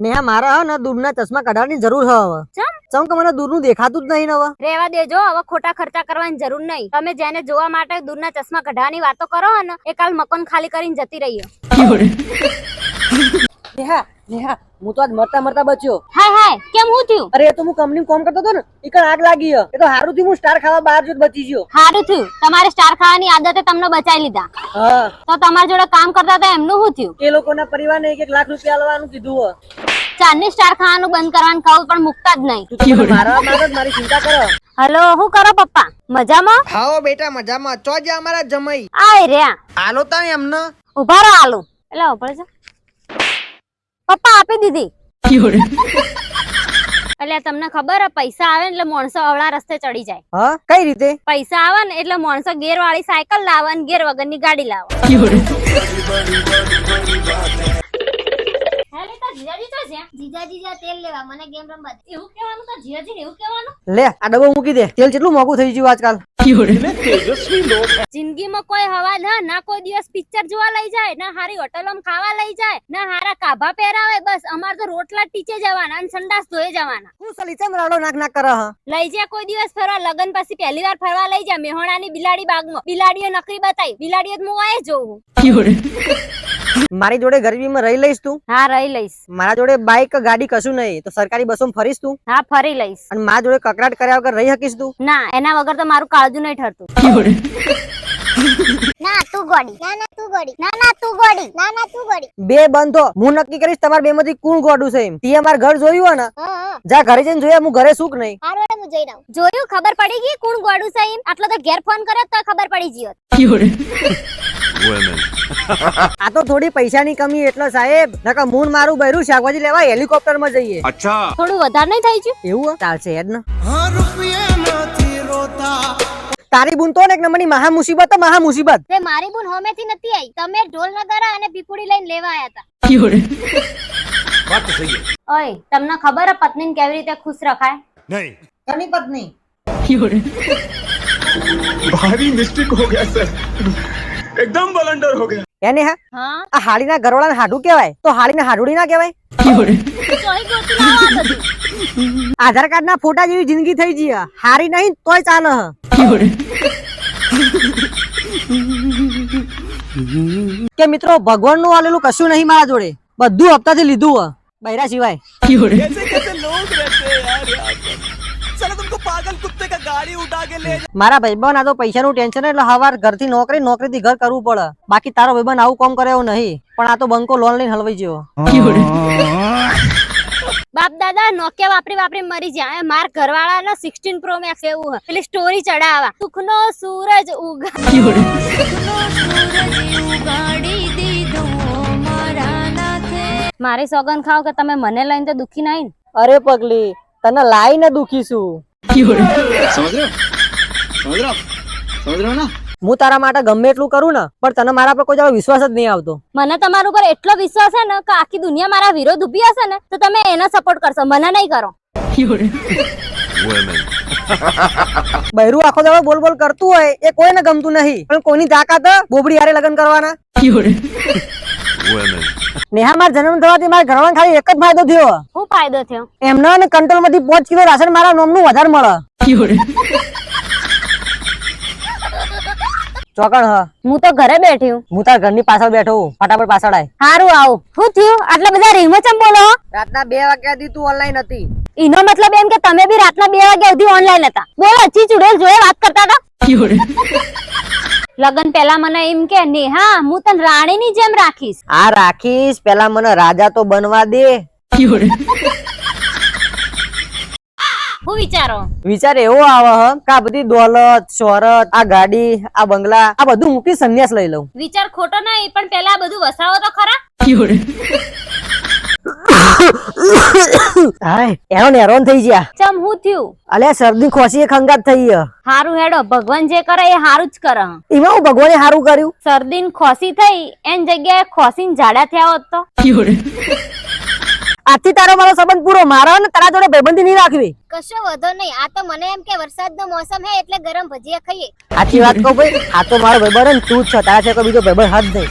નેહા મારા હે ને દૂરના ચશ્મા કાઢવાની જરૂર હે હવે. ચમ કે મને દૂરનું દેખાતું જ નહીં ને હવે. રેવા દેજો, હવે ખોટા ખર્ચા કરવાની જરૂર નહીં. તમે જેને જોવા માટે દૂરના ચશ્મા કઢાવાની વાતો કરો ને એ કાલ મકાન ખાલી કરીને જતી રહી. નેહા નેહા હું તો આજ મરતા બચ્યો. હાય હાય, કેમ હું થયું? અરે એ તો હું કંપની કામ કરતો હતો ને ઈકણ આગ લાગી હે. એ તો હારું થી હું સ્ટાર ખાવા બહાર જોત બચી ગયો. સારું થયું, તમારે સ્ટાર ખાવાની આદતે તમને બચાવી લીધા. હા તો તમારા જોડે કામ કરતા હતા એમનું શું થયું? એ લોકોના પરિવારને 1 લાખ રૂપિયા આલવાનું કીધું હે. ચાંદની સ્ટાર ખાવાનું બંધ કરવાનું કહું પણ મુકતા જ નહીં. તું તો મારા માટે જ મારી ચિંતા કરો. હલો, શું કરો પપ્પા? મજામાં? હાઓ બેટા મજામાં. ચો જે અમારા જમાઈ આય રહ્યા. આલો તા એમને ઉભા રહો આલુ. એટલે ઉપર છે પપ્પા આપી દીધી. એટલે તમને ખબર હે પૈસા આવે એટલે માણસો અવળા રસ્તે ચડી જાય. હા કઈ રીતે? પૈસા આવે ને એટલે માણસો ગેર વાળી સાયકલ લાવે અને ગેર વગરની ગાડી લાવે. જીજાજી તેલ લેવા મને ગેમ રમવા દે. એવું કહેવાનું તો જીજાજી એવું કહેવાનું. લે આ ડબ્બો મૂકી દે. તેલ કેટલું મોંઘું થઈ ગયું આજકાલ. જિંદગીમાં કોઈ હવા ના કોઈ દિવસ પિક્ચર જોવા લઈ જાય, ના હારી હોટલોમાં ખાવા લઈ જાય, ના હારા કાભા પહેરાવે. બસ અમાર તો રોટલા ટીચે જવાના અને સંડાસ ધોઈ જવાના. હું સલીચમ રાડો નાક કરે હ. લઈ જા કોઈ દિવસ ફરવા. લગન પછી પહેલી વાર ફરવા લઈ જા મેહોણાની બિલાડી બાગમાં. બિલાડીઓ નકરી બતાઈ. બિલાડીઓ જ હું આયે જોઉં. મારી જોડે ગરીબીમાં રહી લઈશ તું? હા રહી લઈશ. મારા જોડે બાઈક ગાડી કશું નહીં તો સરકારી બસોમાં ફરીશ તું? હા ફરી લઈશ. અને મારા જોડે કકડાટ કર્યા વગર રહી શકીશ તું? ના, એના વગર તો મારું કાળજું નહીં ઠરતું. ના તું ગોડી. ના ના તું ગોડી. ના ના તું ગોડી. ના ના તું ગોડી. બે બંધો. હું નક્કી કરીશ તમારા બે માંથી કોણ ગોડું છે એમ. તી અમાર ઘર જોયું હે ને? જા ઘરે જઈને જોયા. હું ઘરે સુખ નહીં. હારું હું જઈ રહું. જોયું? ખબર પડી ગઈ કોણ ગોડું છે એમ? આટલો તો ઘેર ફોન કર્યો તો ખબર પડી ગઈ. આ તો થોડી પૈસાની કમી એટલે સાહેબ. નકર મૂન મારું બૈરું શાકભાજી લેવા હેલિકોપ્ટર માં જઈએ. અચ્છા થોડું વધારે નહીં થઈ ગયું? એવું ચાલશે હેડ ને. તારી બુન તો એક નંબરની મહા મુસીબત. તે મારી બુન હોમેથી નથી આવી. તમે ઢોલ નગારા અને પીપુડી લઈને લેવા આયા હતા. ઓય તમને ખબર હે પત્નીને કેવી રીતે ખુશ રખાય? નહીં. કની પત્ની? भारी मिस्टेक हो गया सर, एकदम बलंडर हो गया. એને હા હા આ હાડીના ઘરવાળાને હાડું કહેવાય તો હાડીને હાડુડી ના કહેવાય? ચોઈ ગોતી લાવો આ બધું. આધાર કાર્ડ ના ફોટા જેવી જિંદગી થઈ ગઈ. હારી નહીં તોય ચાલે. કે મિત્રો ભગવાન નું આલેલું કશું નહીં મારા જોડે. બધું હપ્તાથી લીધું હે બૈરા સિવાય. મારા ભાઈબંધ આ તો પૈસાનું ટેન્શન એટલે હવાર ઘરથી નોકરીથી ઘર કરવું પડે. બાકી તારો ભાઈબંધ આવું કામ કરે એવું નહીં. પણ આ તો બંકો લોન લઈને હલવાઈ ગયો. બાપ દાદા નોકિયા વાપરી મરી જાય. માર ઘરવાળા ને 16 Pro Max એવું હે. પેલી સ્ટોરી ચડાવા સુખનો સૂરજ મારી સોગન ખાવ કે તમે મને લઈને તો દુખી નહીં. અરે પગલી તને લાઈને દુખીશું. હું તારા માટે ગમે એટલું કરું ને પણ તને મારા પર કોઈ જાવ વિશ્વાસ જ નહીં આવતો. મને તમારા ઉપર એટલો વિશ્વાસ છે ને કે આખી દુનિયા મારા વિરોધ ઉભી હશે ને તો તમે એને સપોર્ટ કરશો, મને નહીં કરો. બૈરું આખો દાડો બોલ કરતું હોય એ કોઈને ગમતું નહીં. પણ કોઈની તાકાત બોબડી હારે લગ્ન કરવાના. નેહા મારા જન્મ થવાથી મારા ઘરવાળાને ખાલી એક જ ફાયદો થયો. શું ફાયદો થયો? એમના ને કંટ્રોલ માંથી 5 કિલો રાશન મારા નામનું વધારે મળે. ચોકણ હ હું તો ઘરે બેઠી હું. હું તારા ઘરની પાછળ બેઠો હું. ફટાફટ પાછળ આય. હારું આવું. શું થયું? આટલા બધા રીમો ચમ બોલો? રાતના 2 વાગ્યા દી તું ઓનલાઈન હતી. એનો મતલબ એમ કે તમે બી રાતના 2 વાગ્યા સુધી ઓનલાઈન હતા. બોલો અચ્છી ચુડેલ જોડે વાત કરતા હતા. લગન પહેલા મને એમ કે નેહા હું તને રાણીની જેમ રાખીશ. આ રાખીશ પેલા મને રાજા તો બનવા દે. હું વિચારો વિચાર એવો આવે હ કે આ બધી દોલત શોહરત આ ગાડી આ બંગલા આ બધું મૂકી સંન્યાસ લઈ લઉં. વિચાર ખોટો નહીં પણ પેલા બધું વસાવો તો ખરા. હાય એનો નેરોન થઈ ગયા. ચમ હું થયું? અલ્યા શરદી ખોસી ખંગાત થઈ હ. હારું હેડો ભગવાન જે કરે એ હારું જ કરે. એમાં હું ભગવાને હારું કર્યું? શરદી ખોસી થઈ એન જગ્યાએ ખોસીને જાડા થયા હોત તો. આથી તારો મારો સંબંધ પૂરો. મારો ને તારા જોડે ભાઈબંધી નહીં રાખવી. કશો વધો નહીં. આ તો મને એમ કે વરસાદનો મોસમ હે એટલે ગરમ ભજીયા ખાઈએ. સાચી વાત કહું ભાઈ. આ તો મારો ભાઈબંધ તું જ છે. તારા છે કોઈ બીજો ભાઈબંધ હદ નહીં.